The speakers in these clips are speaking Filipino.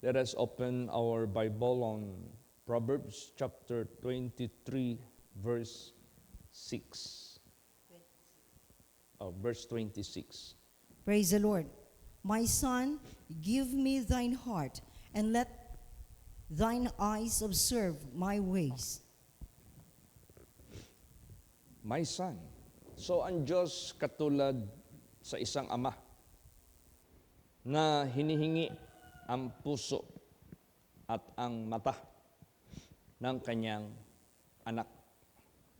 Let us open our Bible on Proverbs chapter 23, verse 6. Verse 26. Praise the Lord. My son, give me thine heart, and let thine eyes observe my ways. My son. So ang Diyos katulad sa isang ama na hinihingi ang puso at ang mata ng kanyang anak.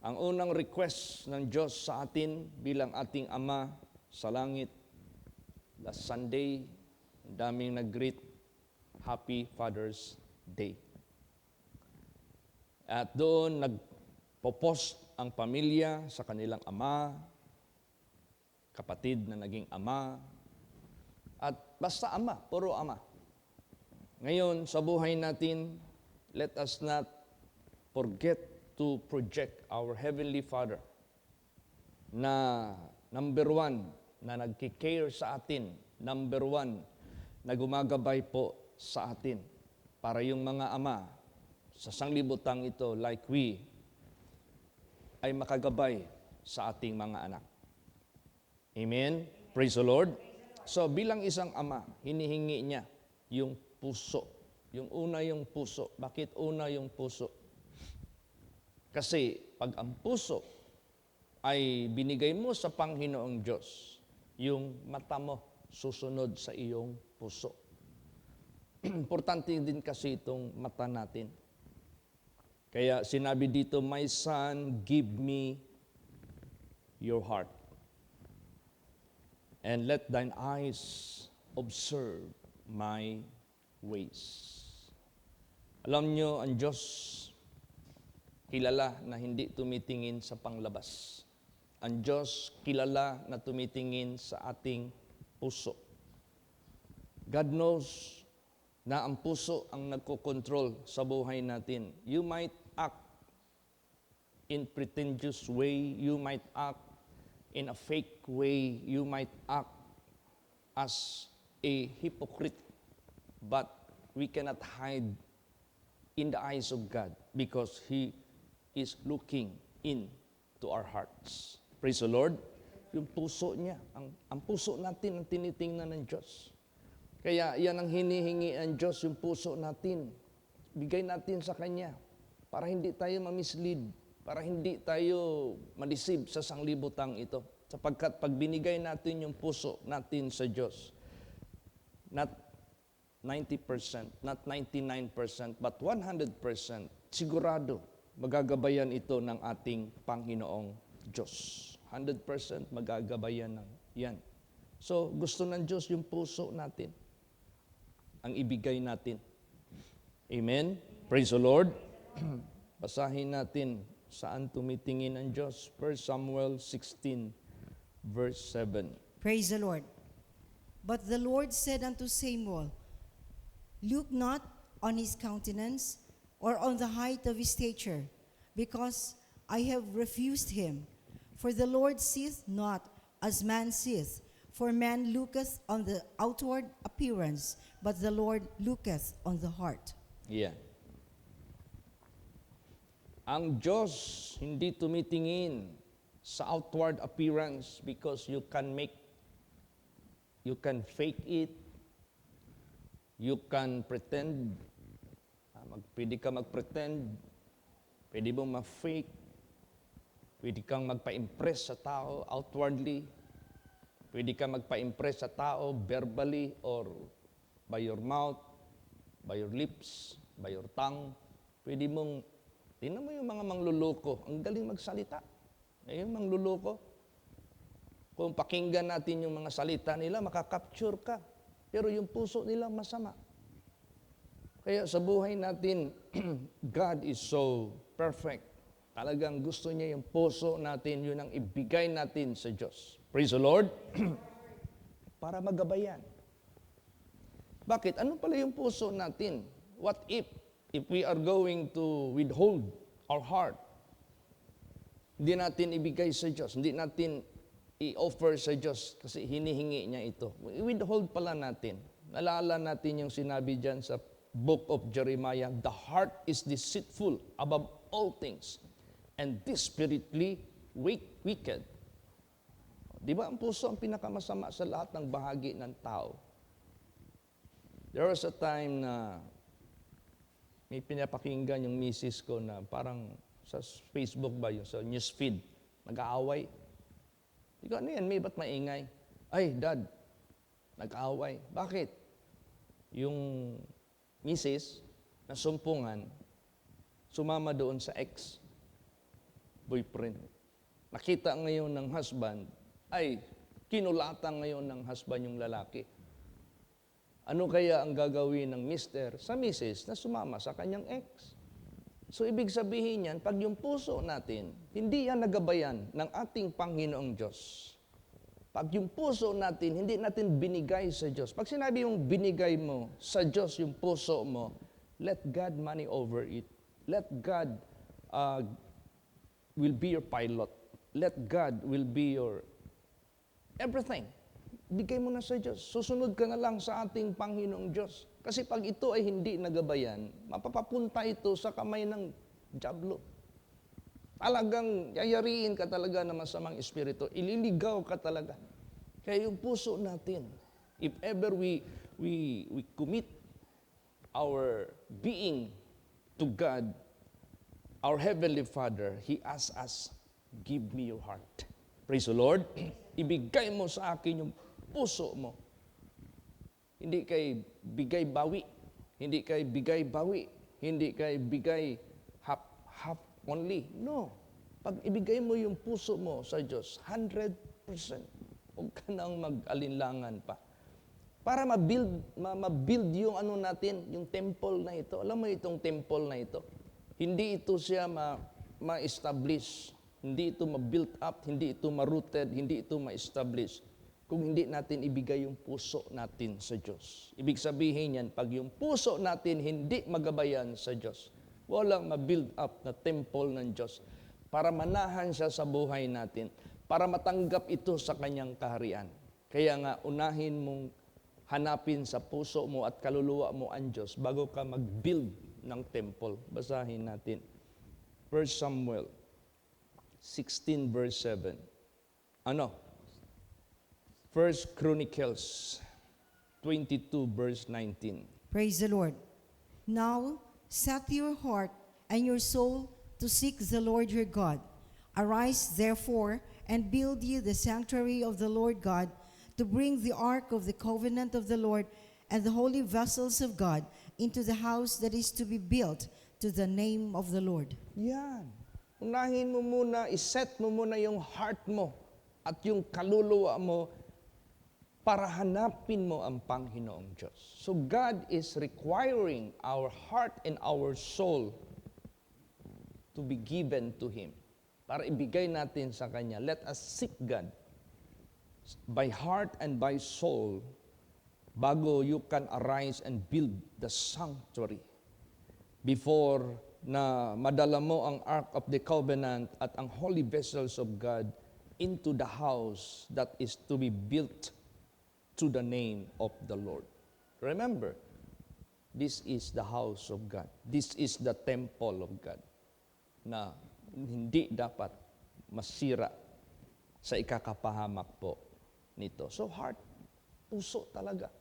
Ang unang request ng Diyos sa atin bilang ating Ama sa langit, last Sunday, daming nag-greet, Happy Father's Day. At doon nagpo-post ang pamilya sa kanilang ama, kapatid na naging ama, at basta ama, puro ama. Ngayon, sa buhay natin, let us not forget to project our Heavenly Father na number one, na nagkikare sa atin, number one, na gumagabay po sa atin para yung mga ama sa sanglibutang ito, like we, ay makagabay sa ating mga anak. Amen? Praise the Lord. So bilang isang ama, hinihingi niya yung puso. Yung una yung puso. Bakit una yung puso? Kasi pag ang puso ay binigay mo sa Panginoong Diyos, yung mata mo susunod sa iyong puso. Importante din kasi itong mata natin. Kaya sinabi dito, my son, give me your heart. And let thine eyes observe my ways. Alam nyo, ang Diyos kilala na hindi tumitingin sa panglabas. Ang Diyos kilala na tumitingin sa ating puso. God knows na ang puso ang nagkokontrol sa buhay natin. You might act in pretentious way, you might act in a fake way, you might act as a hypocrite, but we cannot hide in the eyes of God because He is looking into our hearts. Praise the Lord. Yung puso niya, ang puso natin ang tinitingnan ng Diyos. Kaya yan ang hinihingi ang Diyos, yung puso natin. Bigay natin sa Kanya para hindi tayo mamislead, para hindi tayo madeceive sa sanglibutang ito. Sapagkat pag binigay natin yung puso natin sa Diyos, not 90%, not 99%, but 100%, sigurado magagabayan ito ng ating Panginoong Diyos. 100% magagabayan ng yan. So, gusto ng Diyos yung puso natin, ang ibigay natin. Amen? Praise the Lord. Basahin natin saan tumitingin ang Diyos. 1 Samuel 16, verse 7. Praise the Lord. But the Lord said unto Samuel, look not on his countenance or on the height of his stature, because I have refused him. For the Lord seeth not as man seeth, for man looketh on the outward appearance, but the Lord looketh on the heart. Yeah. Ang Diyos hindi tumitingin sa outward appearance because you can fake it, you can pretend, pwede ka mag-pretend, pwede mong ma-fake, pwede kang magpa-impress sa tao outwardly, pwede kang magpa-impress sa tao verbally or by your mouth, by your lips, by your tongue. Pwede mong, tingnan mo yung mga mangluloko, ang galing magsalita. Yung mangluloko, kung pakinggan natin yung mga salita nila, makakapture ka. Pero yung puso nila masama. Kaya sa buhay natin, God is so perfect. Talagang gusto niya yung puso natin, yun ang ibigay natin sa Diyos. Praise the Lord. Para magabayan. Bakit? Ano pala yung puso natin? What if we are going to withhold our heart? Hindi natin ibigay sa Diyos. Hindi natin i-offer sa Diyos kasi hinihingi niya ito. Withhold pala natin. Nalala natin yung sinabi dyan sa book of Jeremiah, the heart is deceitful above all things and desperately wicked. Di ba ang puso ang pinakamasama sa lahat ng bahagi ng tao? There was a time na may pinapakinggan yung misis ko na parang sa Facebook ba yun, sa newsfeed, nag-aaway. Di ko, ano yan, may ba't maingay? Ay, Dad, nag-aaway. Bakit? Yung misis na sumpungan, sumama doon sa ex-boyfriend. Nakita ngayon ng husband, ay kinulatan ngayon ng husband yung lalaki. Ano kaya ang gagawin ng mister sa misis na sumama sa kanyang ex? So ibig sabihin yan, pag yung puso natin, hindi yan nagabayan ng ating Panginoong Diyos. Pag yung puso natin, hindi natin binigay sa Diyos. Pag sinabi yung binigay mo sa Diyos yung puso mo, let God money over it. Let God will be your pilot. Let God will be your everything. Bigay mo na sa Diyos. Susunod ka na lang sa ating Panginoong Diyos. Kasi pag ito ay hindi nagabayan, mapapapunta ito sa kamay ng dyablo. Talagang yayariin ka talaga ng masamang espiritu. Ililigaw ka talaga. Kaya yung puso natin, if ever we commit our being to God, our Heavenly Father, He asks us, give me your heart. Praise the Lord. Ibigay mo sa akin yung puso mo. Hindi kay bigay bawi. Hindi kay bigay bawi. Hindi kay bigay half only. No. Pag ibigay mo yung puso mo sa Diyos, 100%. Huwag ka nang mag-alinlangan pa. Para ma-build yung ano natin, yung temple na ito. Alam mo itong temple na ito? Hindi ito siya ma-establish. Hindi ito ma-build up, hindi ito ma-rooted, hindi ito ma-establish kung hindi natin ibigay yung puso natin sa Diyos. Ibig sabihin yan, pag yung puso natin hindi magabayan sa Diyos, walang ma-build up na temple ng Diyos para manahan siya sa buhay natin, para matanggap ito sa kanyang kaharian. Kaya nga, unahin mong hanapin sa puso mo at kaluluwa mo ang Diyos bago ka mag-build ng temple. Basahin natin. 1 Samuel 16 verse 7. Ano? 1 Chronicles 22 verse 19. Praise the Lord. Now set your heart and your soul to seek the Lord your God. Arise therefore and build ye the sanctuary of the Lord God, to bring the ark of the covenant of the Lord and the holy vessels of God into the house that is to be built to the name of the Lord. Yan. Unahin mo muna, iset mo muna yung heart mo at yung kaluluwa mo para hanapin mo ang Panginoong Diyos. So God is requiring our heart and our soul to be given to Him. Para ibigay natin sa Kanya. Let us seek God by heart and by soul bago you can arise and build the sanctuary. Before na madala mo ang Ark of the Covenant at ang holy vessels of God into the house that is to be built to the name of the Lord. Remember, this is the house of God. This is the temple of God na hindi dapat masira sa ikakapahamak po nito. So heart, puso talaga.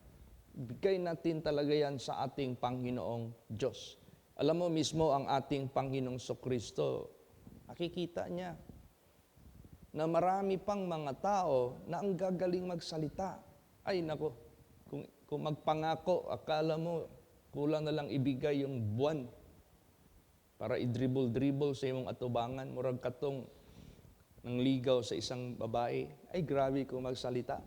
Bigay natin talaga yan sa ating Panginoong Diyos. Alam mo mismo ang ating Panginoong Sokristo, nakikita niya na marami pang mga tao na ang gagaling magsalita. Ay nako, kung magpangako, akala mo kulang na lang ibigay yung buwan para i-dribble sa imong atubangan, murag katong ng ligaw sa isang babae. Ay grabe kung magsalita.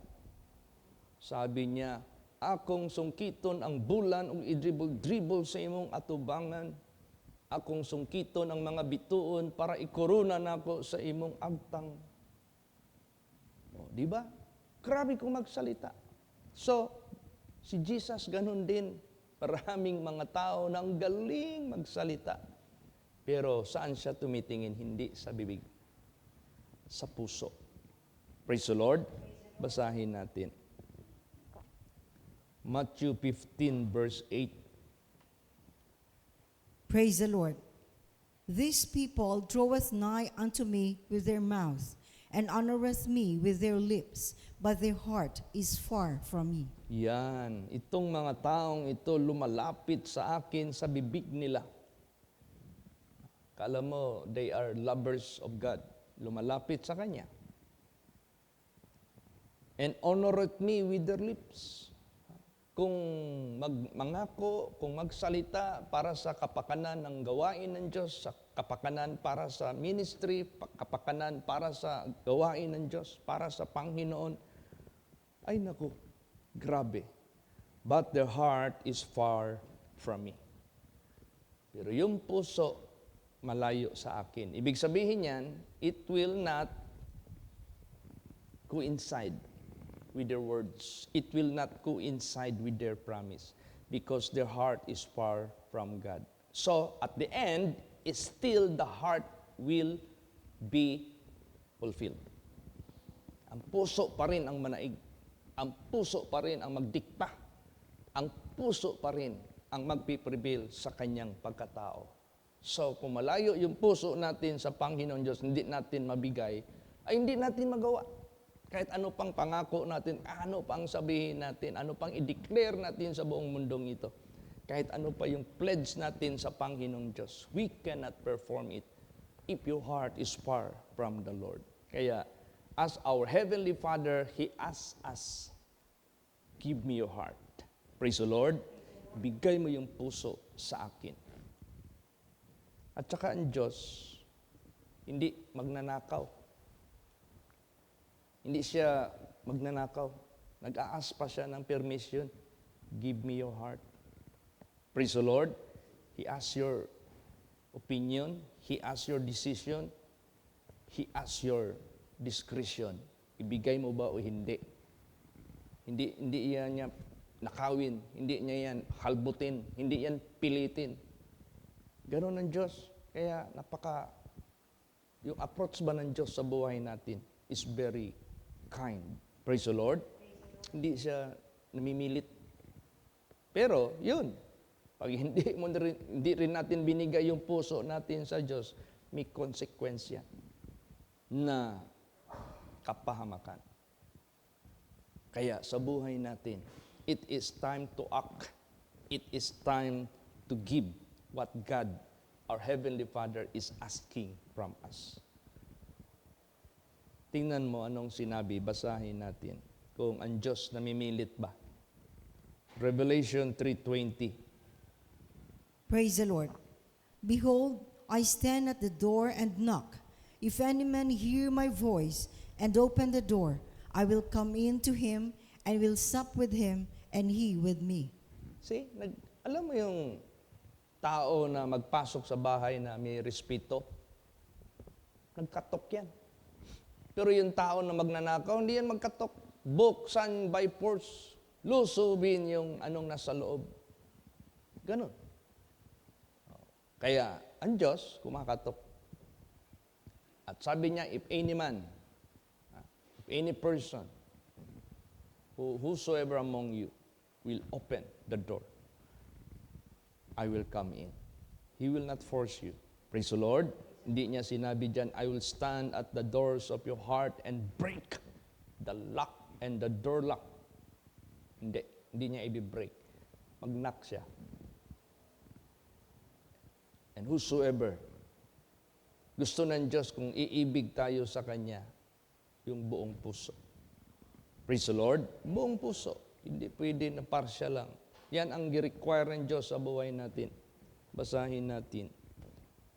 Sabi niya, akong sungkiton ang bulan ug i-dribble sa imong atubangan. Akong sungkiton ang mga bituon para ikorona nako sa imong agtang. O, di ba? Grabe kung magsalita. So, si Jesus ganun din. Maraming mga tao na ang galing magsalita. Pero saan siya tumitingin? Hindi sa bibig. Sa puso. Praise the Lord. Basahin natin. Matthew 15 verse 8. Praise the Lord. This people draweth nigh unto me with their mouth, and honoreth me with their lips, but their heart is far from me. Yan, itong mga taong ito lumalapit sa akin sa bibig nila. Kala mo, they are lovers of God. Lumalapit sa Kanya. And honoreth me with their lips. Kung mangako, kung magsalita para sa kapakanan ng gawain ng Diyos, sa kapakanan para sa ministry, kapakanan para sa gawain ng Diyos, para sa Panginoon, ay naku, grabe. But their heart is far from me. Pero yung puso, malayo sa akin. Ibig sabihin yan, it will not coincide with their words. It will not coincide with their promise because their heart is far from God. So, at the end, it's still the heart will be fulfilled. Ang puso pa rin ang manaig. Ang puso pa rin ang magdikta. Ang puso pa rin ang magpiprevail sa kanyang pagkatao. So, kung malayo yung puso natin sa Panginoon Diyos, hindi natin mabigay, ay hindi natin magawa. Kahit ano pang pangako natin, ano pang sabihin natin, ano pang i-declare natin sa buong mundong ito. Kahit ano pa yung pledge natin sa Panginoong Diyos, we cannot perform it if your heart is far from the Lord. Kaya, as our Heavenly Father, He asks us, give me your heart. Praise the Lord. Bigay mo yung puso sa akin. At saka ang Diyos, hindi magnanakaw. Hindi siya magnanakaw. Nag-aas pa siya ng permission. Give me your heart. Praise the Lord. He asks your opinion. He asks your decision. He asks your discretion. Ibigay mo ba o hindi? Hindi yan niya nakawin. Hindi niya yan halbutin. Hindi yan pilitin. Ganon ang Diyos. Kaya yung approach ba ng Diyos sa buhay natin is very kind. Praise the Lord. Hindi siya namimilit. Pero, yun. Pag hindi rin natin binigay yung puso natin sa Diyos, may konsekwensya na kapahamakan. Kaya sa buhay natin, it is time to act. It is time to give what God, our Heavenly Father, is asking from us. Tingnan mo anong sinabi, basahin natin. Kung ang Diyos namimilit ba. Revelation 3:20. Praise the Lord. Behold, I stand at the door and knock. If any man hear my voice and open the door, I will come in to him and will sup with him and he with me. See, alam mo yung tao na magpasok sa bahay na may respeto, nagkatok yan. Pero yung tao na magnanakaw, hindi yan magkatok. Buksan by force, lusubin yung anong nasa loob. Ganon. Kaya, ang Diyos, kumakatok. At sabi niya, if any man, if any person, whosoever among you will open the door, I will come in. He will not force you. Praise the Lord. Hindi niya sinabi dyan, I will stand at the doors of your heart and break the lock and the door lock. Hindi niya i-break. Mag-knock siya. And whosoever, gusto ng Diyos kung iibig tayo sa Kanya, yung buong puso. Praise the Lord. Buong puso. Hindi pwede na partial lang. Yan ang gi-require ng Diyos sa buhay natin. Basahin natin.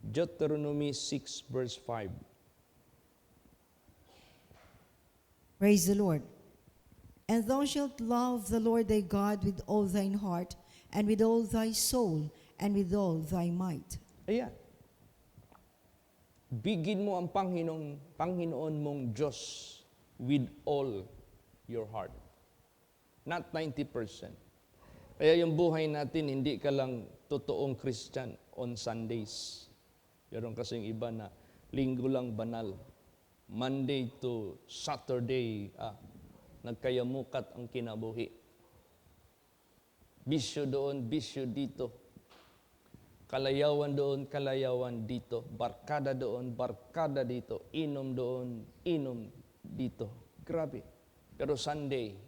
Deuteronomy 6 verse 5. Praise the Lord. And thou shalt love the Lord thy God with all thine heart, and with all thy soul, and with all thy might. Ayan. Bigin mo ang Panginoon mong Diyos with all your heart. Not 90%. Kaya yung buhay natin, hindi ka lang totoong Christian on Sundays. Meron kasing iba na linggo lang banal. Monday to Saturday, nagkayamukat ang kinabuhi. Bisyo doon, bisyo dito. Kalayawan doon, kalayawan dito. Barkada doon, barkada dito. Inom doon, inom dito. Grabe. Pero Sunday,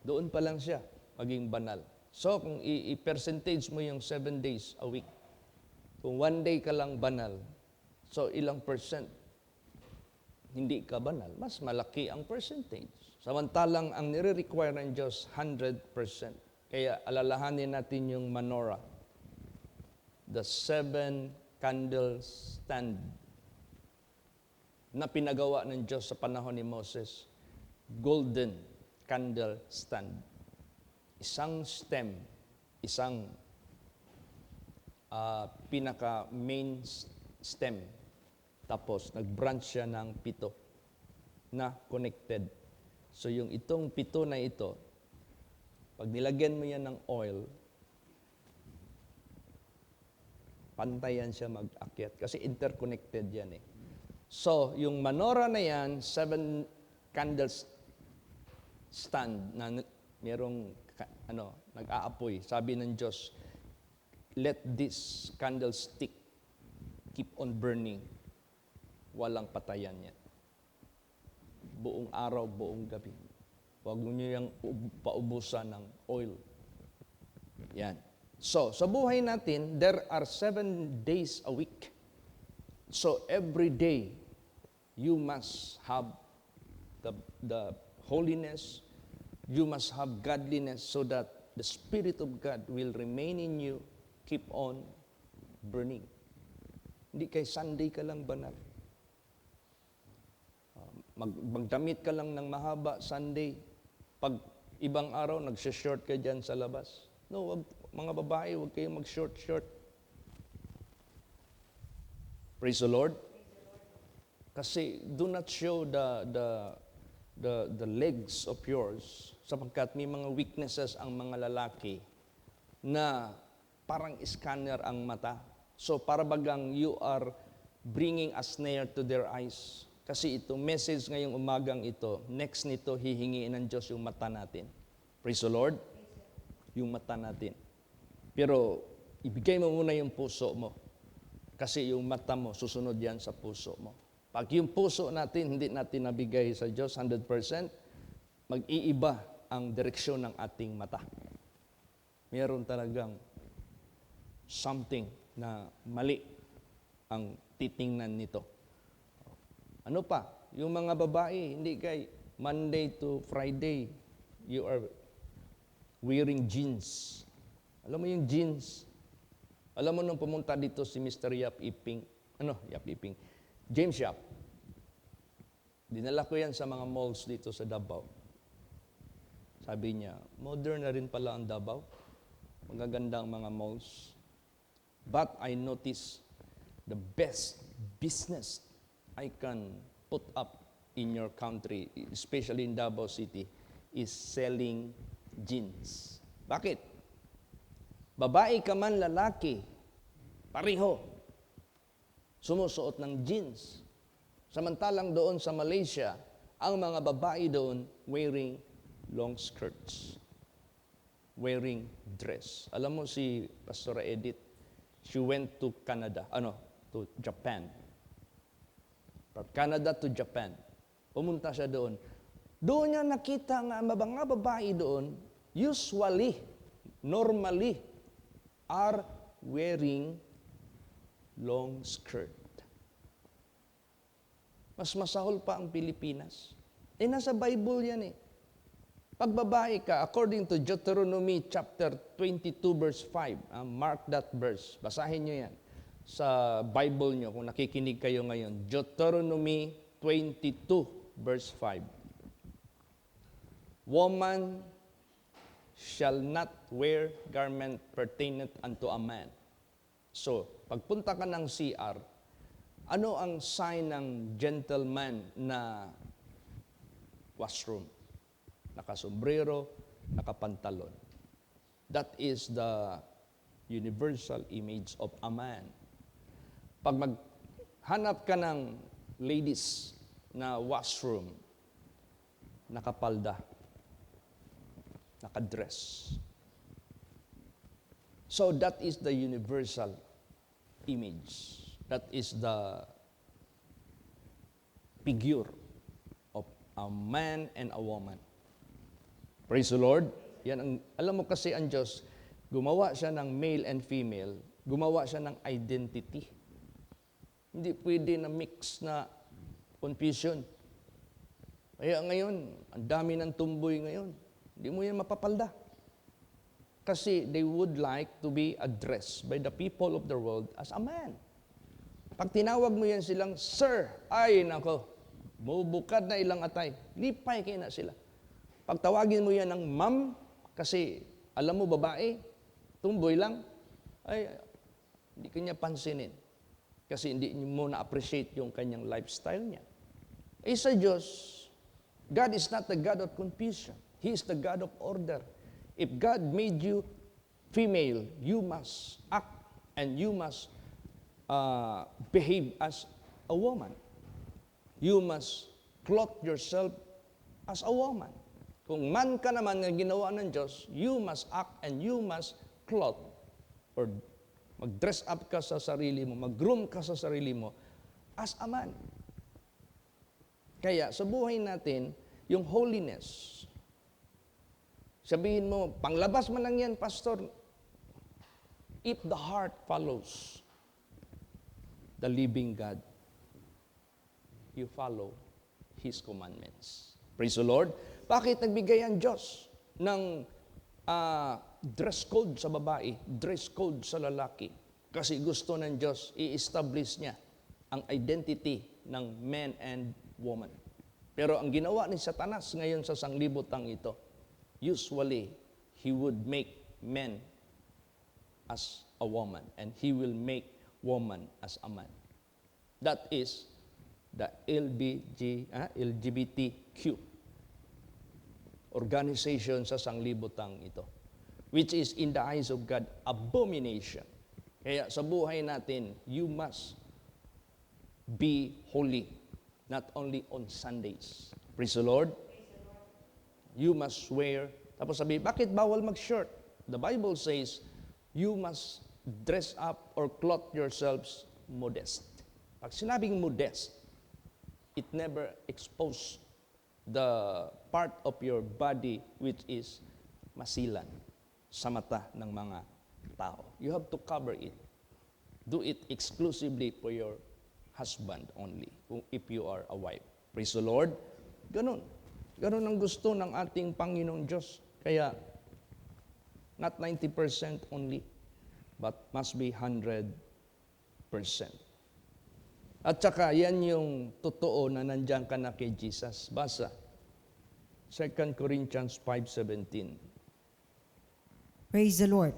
doon pa lang siya maging banal. So, kung i-percentage mo yung 7 days a week, kung 1 day ka lang banal, so ilang percent hindi ka banal, mas malaki ang percentage. Samantalang ang nire-require ng Diyos, 100%. Kaya alalahanin natin yung menorah, the 7 candles stand na pinagawa ng Diyos sa panahon ni Moses. Golden candle stand. Isang stem, isang pinaka-main stem. Tapos, nag-branch siya ng 7 na connected. So, yung itong 7 na ito, pag nilagyan mo yan ng oil, pantayan siya mag-akyat. Kasi interconnected yan eh. So, yung menorah na yan, 7 candles stand na merong nag-aapoy. Sabi ng Diyos, let this candlestick keep on burning. Walang patayan yan. Buong araw, buong gabi. Huwag niyo yung paubusan ng oil. Yan. So, sa buhay natin, there are 7 days a week. So, every day, you must have the holiness, you must have godliness so that the Spirit of God will remain in you, keep on burning. Hindi kay Sunday ka lang banal. Magdamit ka lang ng mahaba Sunday. Pag ibang araw, nagsishort ka dyan sa labas. No, wag, mga babae, huwag kayong mag-short. Praise the Lord. Kasi do not show the legs of yours sapagkat may mga weaknesses ang mga lalaki na parang scanner ang mata. So para bagang you are bringing a snare to their eyes. Kasi ito, message ngayong umagang ito, next nito, hihingiin ng Diyos yung mata natin. Praise the Lord. Yung mata natin. Pero ibigay mo muna yung puso mo. Kasi yung mata mo, susunod yan sa puso mo. Pag yung puso natin, hindi natin nabigay sa Diyos 100%, mag-iiba ang direksyon ng ating mata. Meron talagang something na mali ang titingnan nito. Ano pa? Yung mga babae, hindi kay Monday to Friday, you are wearing jeans. Alam mo yung jeans? Alam mo nung pumunta dito si Mr. James Yap. Dinala ko yan sa mga malls dito sa Davao. Sabi niya, modern na rin pala ang Davao. Magaganda ang mga malls. But I noticed the best business I can put up in your country, especially in Davao City, is selling jeans. Bakit? Babae ka man, lalaki, pareho, sumusuot ng jeans. Samantalang doon sa Malaysia, ang mga babae doon wearing long skirts, wearing dress. Alam mo si Pastora Edith, she went to to Japan. From Canada to Japan. Pumunta siya doon. Doon niya nakita nga mga babae doon, normally, are wearing long skirt. Mas masahol pa ang Pilipinas. Nasa Bible yan eh. Pag babae ka, according to Deuteronomy chapter 22 verse 5, mark that verse, basahin nyo yan sa Bible nyo kung nakikinig kayo ngayon. Deuteronomy 22 verse 5. Woman shall not wear garment pertinent unto a man. So, pagpunta ka ng CR, ano ang sign ng gentleman na washroom? Nakasombrero, nakapantalon. That is the universal image of a man. Pag maghanap ka ng ladies na washroom, nakapalda, nakadress. So that is the universal image. That is the figure of a man and a woman. Praise the Lord. Yan ang, alam mo kasi ang Diyos, gumawa siya ng male and female, gumawa siya ng identity. Hindi pwede na mix na confusion. Kaya ngayon, ang dami ng tumboy ngayon. Hindi mo yan mapapalda. Kasi they would like to be addressed by the people of the world as a man. Pag tinawag mo yan silang, Sir, ay nako, mubukad na ilang atay. Lipay kayo na sila. Pag tawagin mo yan ng ma'am, kasi alam mo babae, tumboy lang, ay hindi kanya pansinin. Kasi hindi mo na-appreciate yung kanyang lifestyle niya. Sa Diyos, God is not the God of confusion. He is the God of order. If God made you female, you must act and you must behave as a woman. You must clothe yourself as a woman. Kung man ka naman na ginawa ng Diyos, you must act and you must clothe or mag-dress up ka sa sarili mo, mag-groom ka sa sarili mo as a man. Kaya sa buhay natin, yung holiness, sabihin mo, panglabas man lang yan, Pastor, if the heart follows the living God, you follow His commandments. Praise the Lord. Bakit nagbigay ang Diyos ng dress code sa babae, dress code sa lalaki? Kasi gusto ng Diyos, i-establish niya ang identity ng man and woman. Pero ang ginawa ni Satanas ngayon sa sanglibutang ito, usually, he would make men as a woman and he will make woman as a man. That is the LGBTQ organization sa sanglibutang ito, which is in the eyes of God, abomination. Kaya sa buhay natin, you must be holy, not only on Sundays. Praise the Lord. You must wear, tapos sabi, bakit bawal mag-shirt? The Bible says, you must dress up or clothe yourselves modest. Pag sinabing modest, it never expose the part of your body which is masilan sa mata ng mga tao. You have to cover it. Do it exclusively for your husband only, if you are a wife. Praise the Lord. Ganun. Ganun ang gusto ng ating Panginoong Diyos. Kaya, not 90% only, but must be 100%. At saka, yan yung totoo na nandyan ka na kay Jesus. Basa, 2 Corinthians 5:17. Praise the Lord.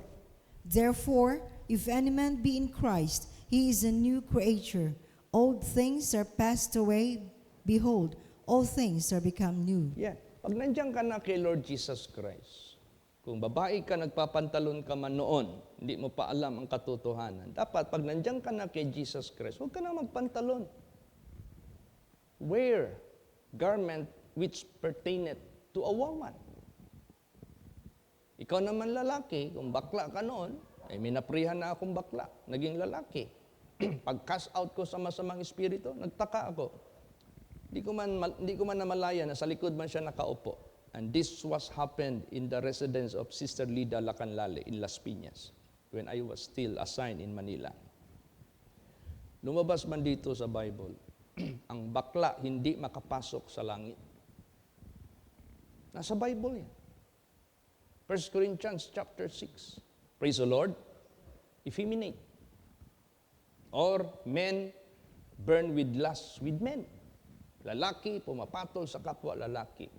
Therefore, if any man be in Christ, he is a new creature. Old things are passed away. Behold, all things are become new. Yeah. Pag nandyan ka na kay Lord Jesus Christ, kung babae ka, nagpapantalon ka man noon, hindi mo pa alam ang katotohanan. Dapat, pag nandyan ka na kay Jesus Christ, huwag ka na magpantalon. Wear garment which pertaineth to a woman. Ikaw naman lalaki, kung bakla ka noon, ay minaprihan na akong bakla, naging lalaki. Pag-cast out ko sa masamang espiritu, nagtaka ako. Hindi ko man namalaya na sa likod man siya nakaupo. And this was happened in the residence of Sister Lida Lacanlale in Las Piñas when I was still assigned in Manila. Lumabas man dito sa Bible, ang bakla hindi makapasok sa langit. Nasa Bible yan. 1 Corinthians chapter 6. Praise the Lord. Effeminate. Or men burn with lust with men. Lalaki, pumapatol sa kapwa lalaki.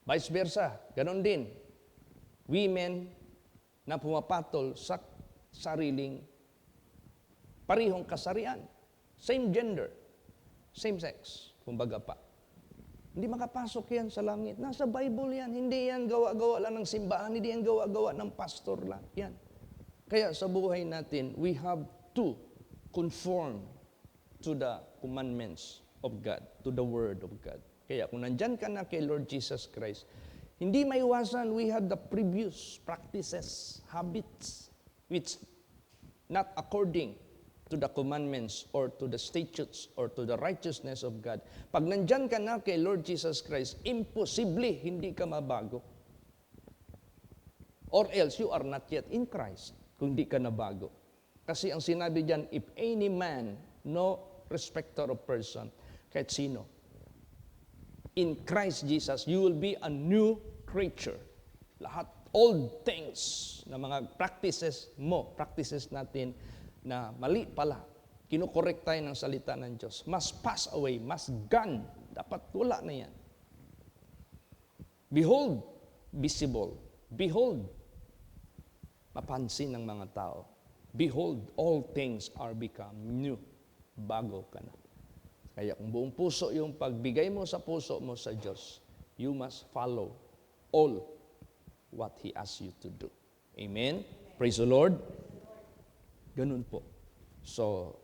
Vice versa, ganon din. Women na pumapatol sa sariling parihong kasarian. Same gender, same sex, kumbaga pa. Hindi makapasok yan sa langit. Nasa Bible yan. Hindi yan gawa-gawa lang ng simbahan. Hindi yan gawa-gawa ng pastor lang. Yan. Kaya sa buhay natin, we have to conform to the commandments of God, to the Word of God. Kaya kung nandyan ka na kay Lord Jesus Christ, hindi maiwasan, we have the previous practices, habits. which not according to the commandments or to the statutes or to the righteousness of God. Pag nandyan ka na kay Lord Jesus Christ, imposible hindi ka mabago. Or else you are not yet in Christ kung di ka nabago. Kasi ang sinabi diyan, if any man, no respecter of person, kahit sino, in Christ Jesus, you will be a new creature. Lahat, old things na mga practices natin na mali pala, kinukorek tayo ng salita ng Diyos. Must pass away, must gone. Dapat wala na yan. Behold, visible. Behold, mapansin ng mga tao. Behold, all things are become new. Bago ka na. Kaya kung buong puso yung pagbigay mo sa puso mo sa Diyos, you must follow all what He asks you to do. Amen? Praise the Lord. Ganun po. So,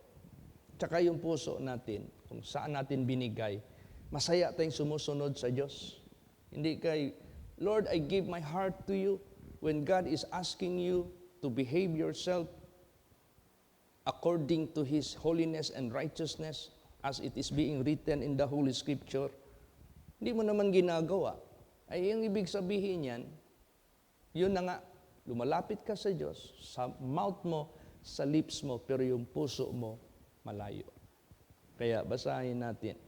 tsaka yung puso natin, kung saan natin binigay, masaya tayong sumusunod sa Diyos. Hindi kay, Lord, I give my heart to you. When God is asking you to behave yourself according to His holiness and righteousness, as it is being written in the Holy Scripture, hindi mo naman ginagawa. Ay, yung ibig sabihin yan, yun na nga, lumalapit ka sa Diyos, sa mouth mo, sa lips mo, pero yung puso mo, malayo. Kaya basahin natin.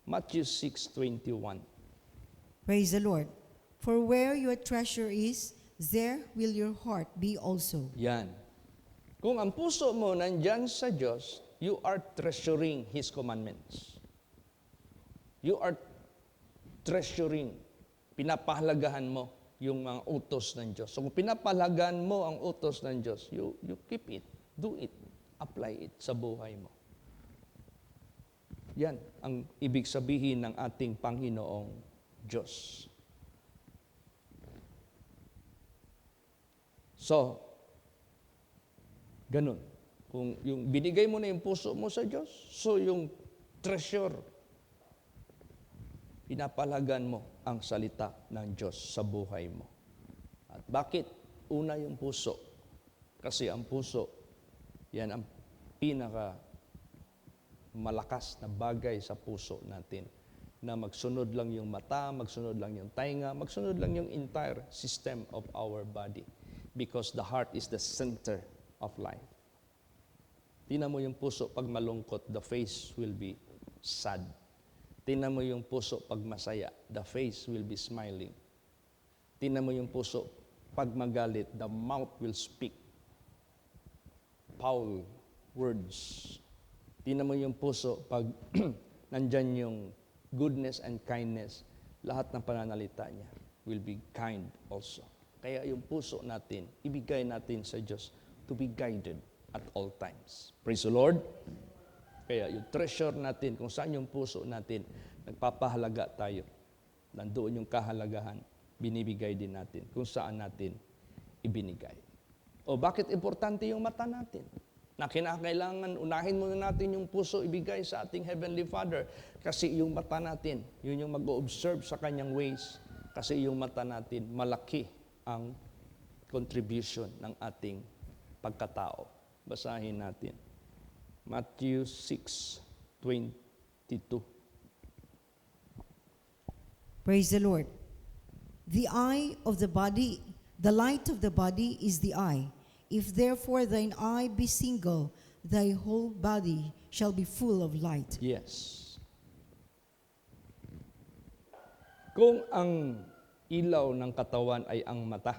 Matthew 6:21. Praise the Lord. For where your treasure is, there will your heart be also. Yan. Kung ang puso mo nandyan sa Diyos, you are treasuring His commandments. You are treasuring, pinapahalagahan mo yung mga utos ng Diyos. So kung pinapahalagahan mo ang utos ng Diyos, you keep it, do it, apply it sa buhay mo. Yan ang ibig sabihin ng ating Panginoong Diyos. So, ganun. Kung yung binigay mo na yung puso mo sa Diyos, so yung treasure, pinapalagan mo ang salita ng Diyos sa buhay mo. At bakit? Una yung puso. Kasi ang puso, yan ang pinaka malakas na bagay sa puso natin. Na magsunod lang yung mata, magsunod lang yung tainga, magsunod lang yung entire system of our body. Because the heart is the center of life. Tingnan mo yung puso pag malungkot, the face will be sad. Tingnan mo yung puso pag masaya, the face will be smiling. Tingnan mo yung puso pag magalit, the mouth will speak foul words. Tingnan mo yung puso pag nandyan yung goodness and kindness, lahat ng pananalita niya will be kind also. Kaya yung puso natin, ibigay natin sa Diyos to be guided at all times. Praise the Lord. Kaya yung treasure natin, kung saan yung puso natin, nagpapahalaga tayo. Nandoon yung kahalagahan, binibigay din natin kung saan natin ibinigay. O bakit importante yung mata natin? Na kinakailangan, unahin muna natin yung puso ibigay sa ating Heavenly Father. Kasi yung mata natin, yun yung mag-observe sa kanyang ways. Kasi yung mata natin, malaki ang contribution ng ating pagkatao. Basahin natin. Matthew 6:22. Praise the Lord. The eye of the body, the light of the body is the eye. If therefore thine eye be single, thy whole body shall be full of light. Yes. Kung ang ilaw ng katawan ay ang mata,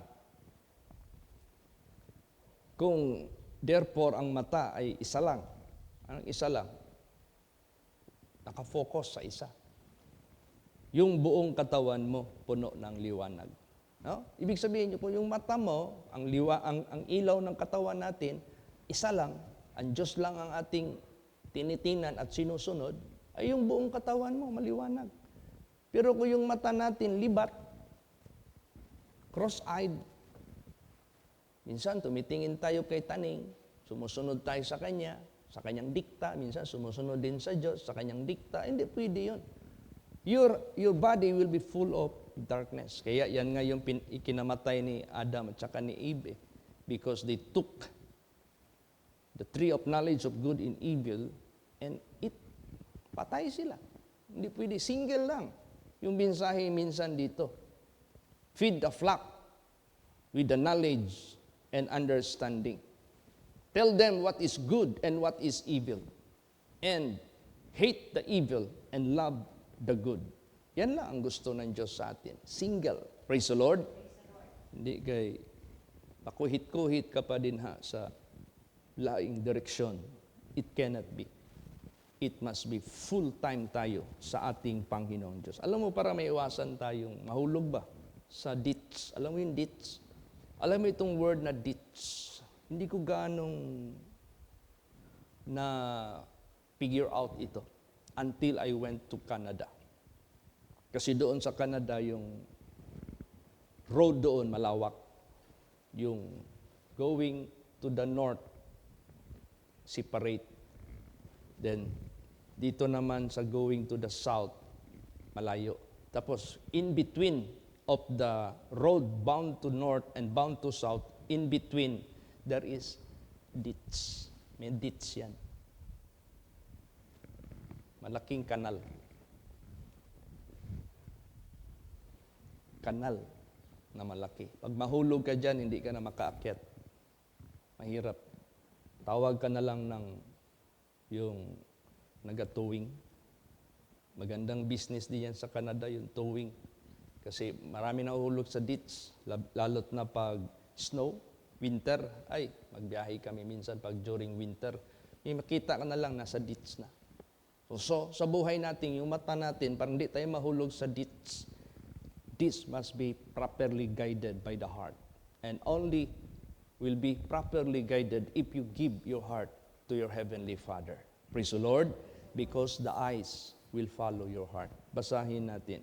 kung therefore ang mata ay isa lang, anong isa lang? Nakafocus sa isa. Yung buong katawan mo puno ng liwanag. No? Ibig sabihin niyo po, yung mata mo, ang ilaw ng katawan natin, isa lang, ang Diyos lang ang ating tinitinan at sinusunod, ay yung buong katawan mo maliwanag. Pero kung yung mata natin libat, cross-eyed, minsan tumitingin tayo kay taning, sumusunod tayo sa kanyang dikta, minsan sumusunod din sa Diyos, sa kanyang dikta, hindi pwede yun. Your body will be full of darkness. Kaya yan nga yung ikinamatay ni Adam at saka ni Eve. Because they took the tree of knowledge of good and evil and patay sila. Hindi pwede, single lang. Yung mensahe minsan dito. Feed the flock with the knowledge and understanding. Tell them what is good and what is evil. And hate the evil and love the good. Yan lang ang gusto ng Diyos sa atin. Single. Praise the Lord. Hindi kay pakuhit-kuhit ka pa din sa laing direksyon. It cannot be. It must be full-time tayo sa ating Panginoong Diyos. Alam mo, para may iwasan tayong mahulog ba sa ditch. Alam mo yung ditch? Alam mo itong word na ditch. Hindi ko ganong na figure out ito until I went to Canada. Kasi doon sa Canada, yung road doon malawak. Yung going to the north, separate. Then, dito naman sa going to the south, malayo. Tapos, in between of the road bound to north and bound to south, in between, there is ditch. May ditch yan. Malaking kanal. Kanal na malaki. Pag mahulog ka dyan, hindi ka na makaakyat. Mahirap. Tawag ka na lang ng yung naga-towing. Magandang business din yan sa Canada, yung towing. Kasi marami na uhulog sa ditch, lalot na pag snow, winter. Ay, magbiyahe kami minsan pag during winter. May makita ka na lang, nasa ditch na. So, sa buhay natin, yung mata natin, parang hindi tayo mahulog sa ditch. This must be properly guided by the heart. And only will be properly guided if you give your heart to your Heavenly Father. Praise the Lord, because the eyes will follow your heart. Basahin natin.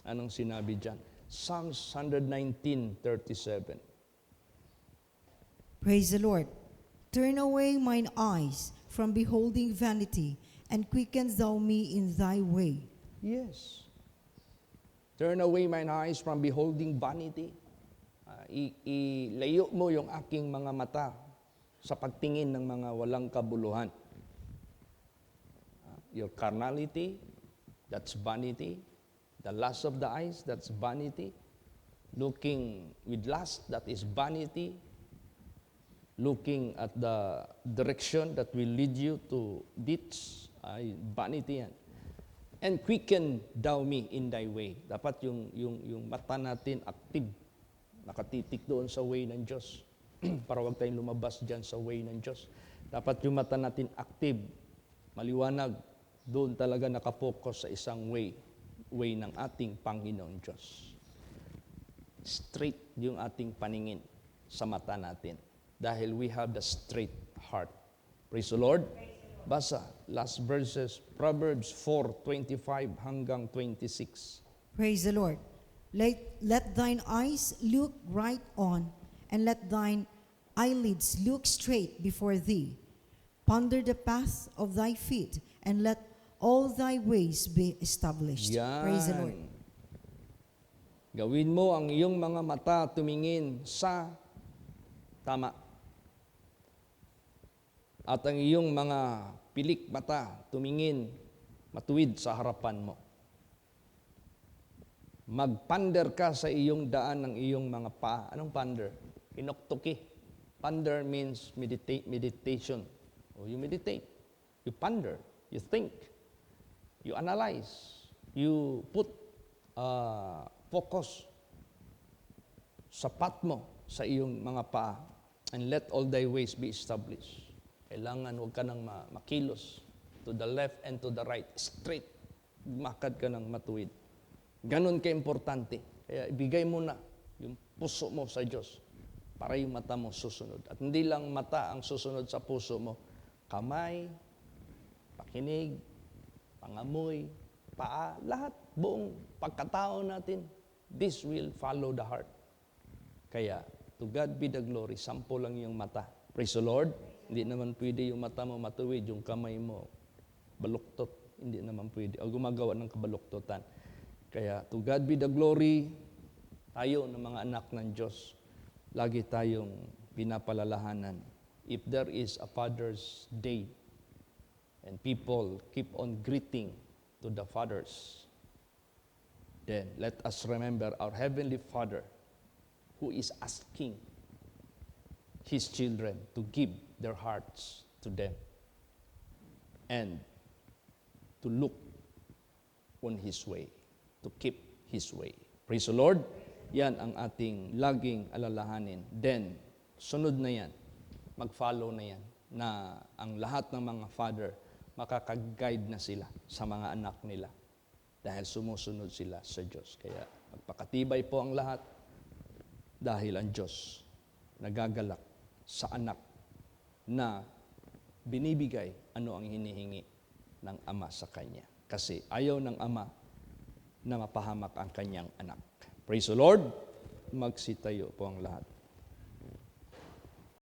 Anong sinabi dyan? Psalms 119:37. Praise the Lord. Turn away mine eyes from beholding vanity, and quicken thou me in thy way. Yes. Turn away mine eyes from beholding vanity. Ilayo mo yung aking mga mata sa pagtingin ng mga walang kabuluhan. Your carnality, that's vanity. The lust of the eyes, that's vanity. Looking with lust, that is vanity. Looking at the direction that will lead you to ditch, ay vanity yan. And quicken thou me in thy way. Dapat yung mata natin active, nakatitik doon sa way ng Diyos. Para wag tayong lumabas dyan sa way ng Diyos. Dapat yung mata natin active, maliwanag, doon talaga nakapokus sa isang way ng ating Panginoon Diyos. Straight yung ating paningin sa mata natin. Dahil we have the straight heart. Praise the Lord. Basa, last verses, Proverbs 4:25 hanggang 26. Praise the Lord. Let thine eyes look right on, and let thine eyelids look straight before thee. Ponder the path of thy feet, and let all thy ways be established. Yan. Praise the Lord. Gawin mo ang iyong mga mata tumingin sa tama. At ang iyong mga pilik mata tumingin matuwid sa harapan mo. Magpander ka sa iyong daan ng iyong mga paa. Anong pander? Pinoktoki. Pander means meditation. O you meditate. You ponder. You think. You analyze. You put focus sa path mo sa iyong mga paa. And let all thy ways be established. Kailangan huwag ka nang makilos to the left and to the right. Straight. Makad ka ng matuwid. Ganon ka-importante. Kaya ibigay mo na yung puso mo sa Diyos para yung mata mo susunod. At hindi lang mata ang susunod sa puso mo. Kamay, pakinig, pangamoy, paa, lahat, buong pagkatao natin, this will follow the heart. Kaya, to God be the glory, sampo lang yung mata. Praise the Lord. Hindi naman pwede yung mata mo matuwid, yung kamay mo baluktot. Hindi naman pwede. O gumagawa ng kabaluktutan. Kaya to God be the glory, tayo ng mga anak ng Diyos, lagi tayong pinapalalahanan. If there is a Father's Day, and people keep on greeting to the fathers, then let us remember our Heavenly Father who is asking His children to give their hearts to them and to look on His way, to keep His way. Praise the Lord. Yan ang ating laging alalahanin. Then, sunod na yan, mag-follow na yan, na ang lahat ng mga father, makaka-guide na sila sa mga anak nila dahil sumusunod sila sa Diyos. Kaya magpakatibay po ang lahat dahil ang Diyos nagagalak sa anak na binibigay ano ang hinihingi ng ama sa kanya. Kasi ayaw ng ama na mapahamak ang kanyang anak. Praise the Lord. Magsitayo po ang lahat.